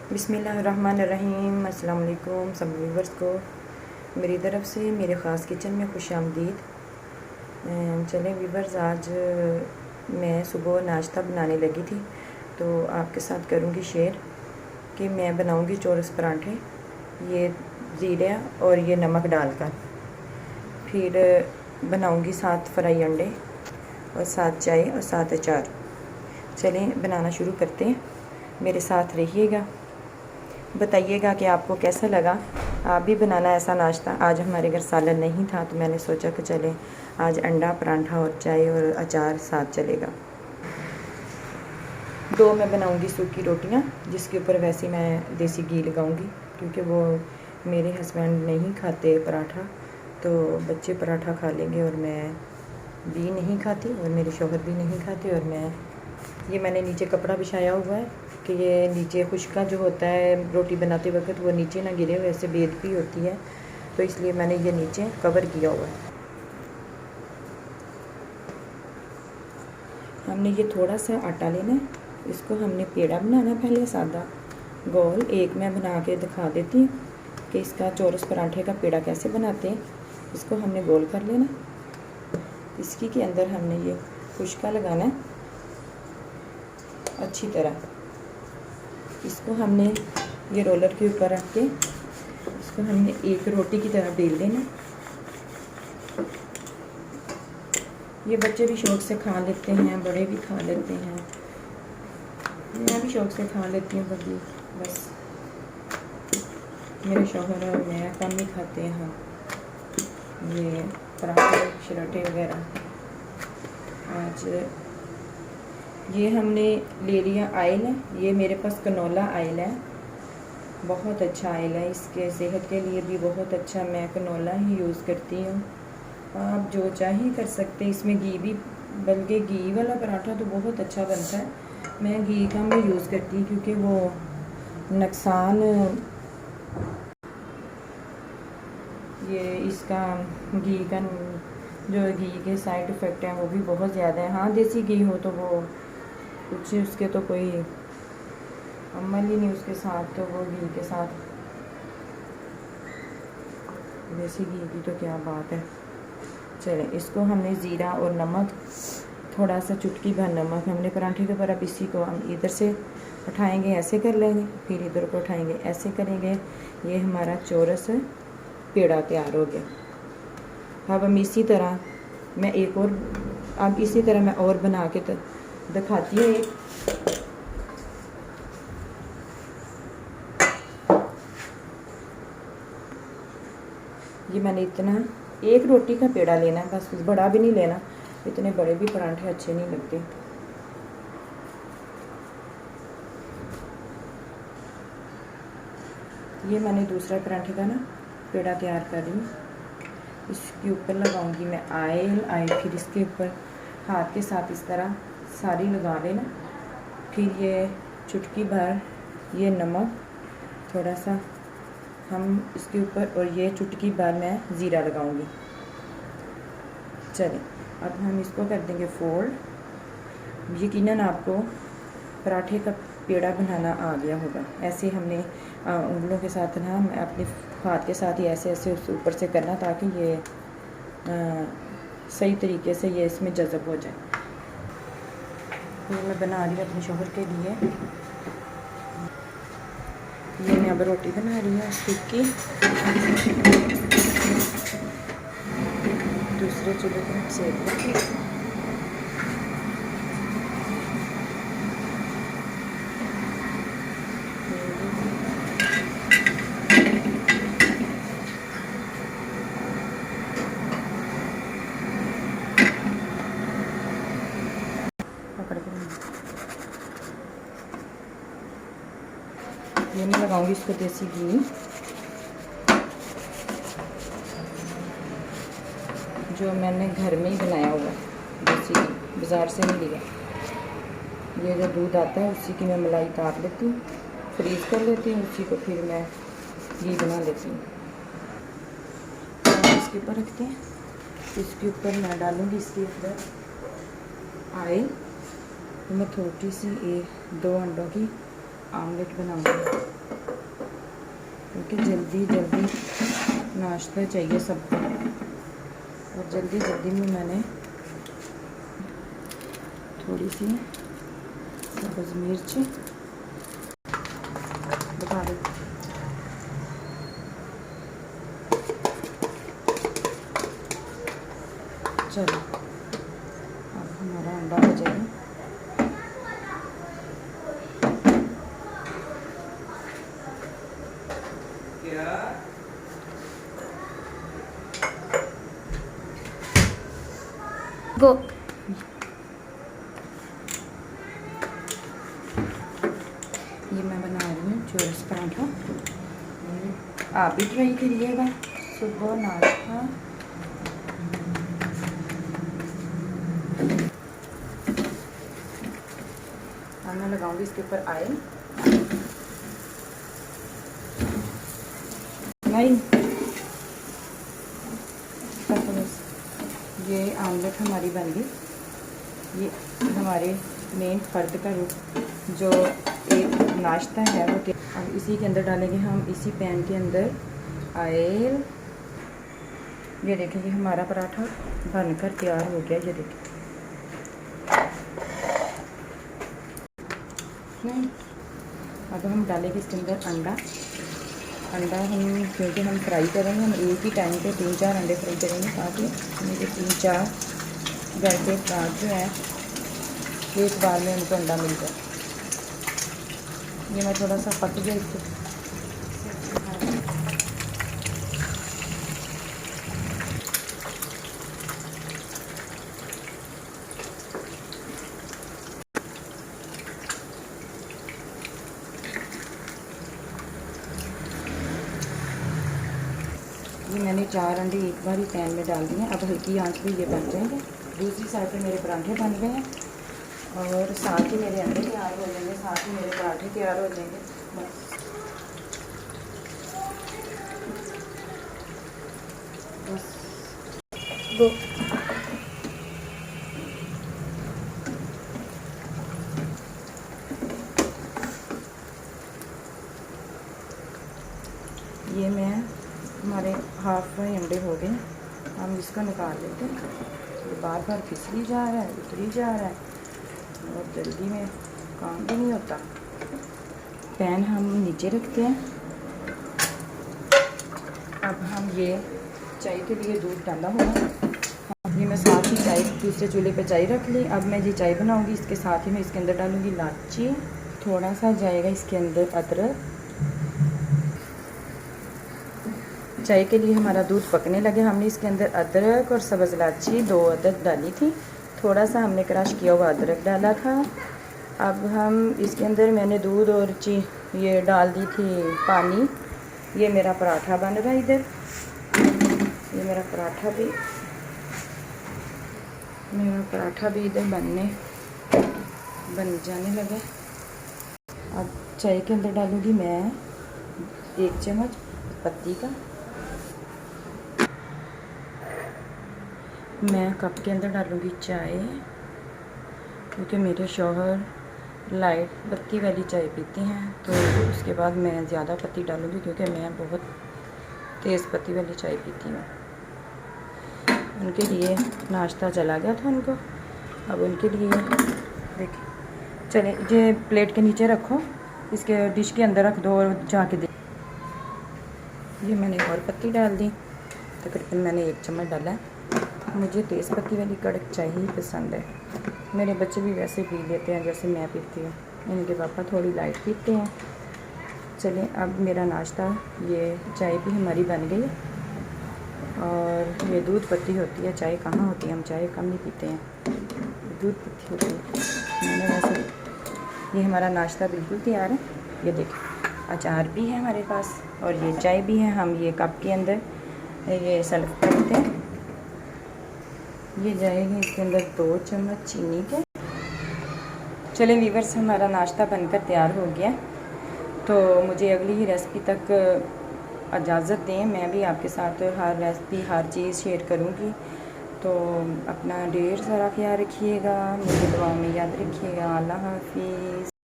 बिस्मिल्लाहिर्रहमानिर्रहीम। अस्सलाम वालेकुम सब व्यूवर्स को मेरी तरफ़ से मेरे ख़ास किचन में खुश आमदीद। चलें व्यूवर्स, आज मैं सुबह नाश्ता बनाने लगी थी तो आपके साथ करूँगी शेयर कि मैं बनाऊँगी चौरस पराठे, ये ज़ीरा और ये नमक डालकर। फिर बनाऊँगी 7 फ्राई अंडे और 7 चाय और 7 अचार। चलें बनाना शुरू करते हैं, मेरे साथ रहिएगा, बताइएगा कि आपको कैसा लगा। आप भी बनाना ऐसा नाश्ता। आज हमारे घर सालन नहीं था तो मैंने सोचा कि चलें आज अंडा पराठा और चाय और अचार साथ चलेगा। 2 मैं बनाऊंगी सूखी रोटियां, जिसके ऊपर वैसे मैं देसी घी लगाऊंगी क्योंकि वो मेरे हस्बैंड नहीं खाते पराठा, तो बच्चे पराठा खा लेंगे और मैं भी नहीं खाती और मेरे शौहर भी नहीं खाते। और मैंने नीचे कपड़ा बिछाया हुआ है कि ये नीचे खुश्का जो होता है रोटी बनाते वक्त वो नीचे ना गिरे, वैसे बेदबी होती है, तो इसलिए मैंने ये नीचे कवर किया हुआ है। हमने ये थोड़ा सा आटा लेना है, इसको हमने पेड़ा बनाना पहले सादा गोल। एक मैं बना के दिखा देती हूँ कि इसका चौरस पराठे का पेड़ा कैसे बनाते हैं। इसको हमने गोल कर लेना, इसकी के अंदर हमने ये खुश्का लगाना है अच्छी तरह। इसको हमने ये रोलर के ऊपर रख के इसको हमने एक रोटी की तरह बेल देना। ये बच्चे भी शौक़ से खा लेते हैं, बड़े भी खा लेते हैं, मैं भी शौक़ से खा लेती हूँ कभी, बस मेरे शौहर और मैं कम ही खाते हैं हम ये पराठे शराठे वगैरह। आज ये हमने ले लिया आयल है, ये मेरे पास कनोला आयल है, बहुत अच्छा आयल है, इसके सेहत के लिए भी बहुत अच्छा। मैं कनोला ही यूज़ करती हूँ, आप जो चाहे कर सकते हैं। इसमें घी भी, बल्कि घी वाला पराठा तो बहुत अच्छा बनता है। मैं घी का मैं यूज़ करती हूँ क्योंकि वो नुकसान, ये इसका घी का जो घी के साइड इफ़ेक्ट हैं वो भी बहुत ज़्यादा है। हाँ, देसी घी हो तो वो कुछ उसके तो कोई अमल ही नहीं उसके साथ, तो वो घी के साथ देसी घी की तो क्या बात है। चलें, इसको हमने ज़ीरा और नमक, थोड़ा सा चुटकी भर नमक हमने पराठे के ऊपर। अब इसी को हम इधर से उठाएंगे, ऐसे कर लेंगे, फिर इधर को उठाएंगे, ऐसे करेंगे। ये हमारा चौरस पेड़ा तैयार हो गया। अब हम इसी तरह मैं एक और, अब इसी तरह मैं और बना के दिखाती हूँ। ये मैंने इतना एक रोटी का पेड़ा लेना है, बस बड़ा भी नहीं लेना, इतने बड़े भी पराठे अच्छे नहीं लगते। ये मैंने दूसरा पराठे का ना पेड़ा तैयार कर रही हूँ। इसके ऊपर लगाऊंगी मैं आयल, फिर इसके ऊपर हाथ के साथ इस तरह सारी लगा लेना। फिर ये चुटकी भर ये नमक थोड़ा सा हम इसके ऊपर, और ये चुटकी भर मैं ज़ीरा लगाऊंगी। चलें, अब हम इसको कर देंगे फोल्ड। यकीनन आपको पराठे का पेड़ा बनाना आ गया होगा। ऐसे हमने उंगलों के साथ ना, अपने हाथ के साथ ही ऐसे ऐसे उस ऊपर से करना ताकि ये सही तरीके से ये इसमें जज़ब हो जाए। ये मैं बना रही हूँ अपने शौहर के लिए। ये मैं अब रोटी बना रही हूँ सूखी, दूसरे चूल्हे पर सेक लगी। ये मैं लगाऊंगी इसको देसी घी, जो मैंने घर में ही बनाया हुआ है, देसी घी, बाज़ार से नहीं लिया। ये जो दूध आता है उसी की मैं मलाई उतार लेती हूँ, फ्रीज़ कर लेती हूँ, उसी को फिर मैं घी बना लेती हूँ। इसके ऊपर रखते हैं, इसके ऊपर मैं डालूँगी इसके अंदर आयल। मैं थोड़ी सी 2 अंडों की आमलेट बनाऊंगी, क्योंकि जल्दी जल्दी नाश्ता चाहिए सबको। और जल्दी जल्दी में मैंने थोड़ी सी सब्ज़ मिर्च बता दी। चलो अब हमारा अंडा हो जाएगा। गो ये मैं बना रही हूँ चोरस पराठा। आप भी ट्राई करिएगा, सुबह नाश्ता। अब मैं लगाऊंगी इसके ऊपर ऑयल। नहीं, ये आमलेट हमारी बन गई। ये हमारे मेन फ़र्द का जो एक नाश्ता है वो अब इसी के अंदर डालेंगे हम, इसी पैन के अंदर ऑयल। ये देखें कि हमारा पराठा बनकर तैयार हो गया। ये देखें, अब हम डालेंगे इसके अंदर अंडा। हम क्योंकि हम फ्राई करेंगे, हम एक ही टाइम पे 3-4 अंडे फ्राई करेंगे, ताकि मुझे 3-4 घर के फ्राट जो है एक बार में उनको अंडा मिल जाए। ये मैं थोड़ा सा पक गया इसको। ये मैंने 4 अंडे एक बार ही पैन में डाल दिए हैं। अब हल्की आंच पे ये बन जाएंगे। दूसरी साइड पे मेरे पराठे बन गए हैं और साथ ही मेरे अंडे तैयार हो जाएंगे, साथ ही मेरे पराठे तैयार हो जाएंगे। बस दो ये मैं हमारे हाफ फ्राई अंडे हो गए, हम इसको निकाल लेते हैं। ये बार बार फिसली जा रहा है, उतरी जा रहा है, बहुत जल्दी में काम भी नहीं होता। पैन हम नीचे रखते हैं। अब हम ये चाय के लिए दूध डाला हुआ, ये मैं साथ ही चाय दूसरे चूल्हे पे चाय रख ली। अब मैं ये चाय बनाऊंगी, इसके साथ ही मैं इसके अंदर डालूंगी इलायची, थोड़ा सा जाएगा इसके अंदर अदरक। चाय के लिए हमारा दूध पकने लगे, हमने इसके अंदर अदरक और सब्ज़ इलायची 2 अदरक डाली थी, थोड़ा सा हमने क्रश किया हुआ अदरक डाला था। अब हम इसके अंदर मैंने दूध और ये डाल दी थी पानी। ये मेरा पराठा बन रहा है इधर, ये मेरा पराठा भी इधर बन जाने लगा। अब चाय के अंदर डालूँगी मैं 1 चम्मच पत्ती का। मैं कप के अंदर डालूँगी चाय, क्योंकि मेरे शौहर लाइट पत्ती वाली चाय पीते हैं, तो उसके बाद मैं ज़्यादा पत्ती डालूँगी, क्योंकि मैं बहुत तेज़ पत्ती वाली चाय पीती हूँ। उनके लिए नाश्ता चला गया था उनको, अब उनके लिए देखिए, चले ये प्लेट के नीचे रखो, इसके डिश के अंदर रख दो और जाके दे। ये मैंने और पत्ती डाल दी, तकरीबन मैंने 1 चम्मच डाला है। मुझे तेज़ पत्ती वाली कड़क चाय ही पसंद है। मेरे बच्चे भी वैसे पी लेते हैं जैसे मैं पीती हूँ, इनके पापा थोड़ी लाइट पीते हैं। चलें, अब मेरा नाश्ता, ये चाय भी हमारी बन गई और ये दूध पत्ती होती है, चाय कहाँ होती है, हम चाय कम नहीं पीते हैं, दूध पत्ती होती है। मैंने वैसे ये हमारा नाश्ता बिल्कुल तैयार है। ये देखिए, अचार भी है हमारे पास और ये चाय भी है। हम ये कप के अंदर ये सर्व करते हैं। ये जाएगी इसके अंदर 2 चम्मच चीनी के। चले वीवर्स, हमारा नाश्ता बनकर तैयार हो गया, तो मुझे अगली ही रेसिपी तक इजाज़त दें। मैं भी आपके साथ हर रेसिपी, हर चीज़ शेयर करूँगी। तो अपना ढेर सारा ख्याल रखिएगा, मुझे दुआओं में याद रखिएगा। अल्लाह हाफिज़।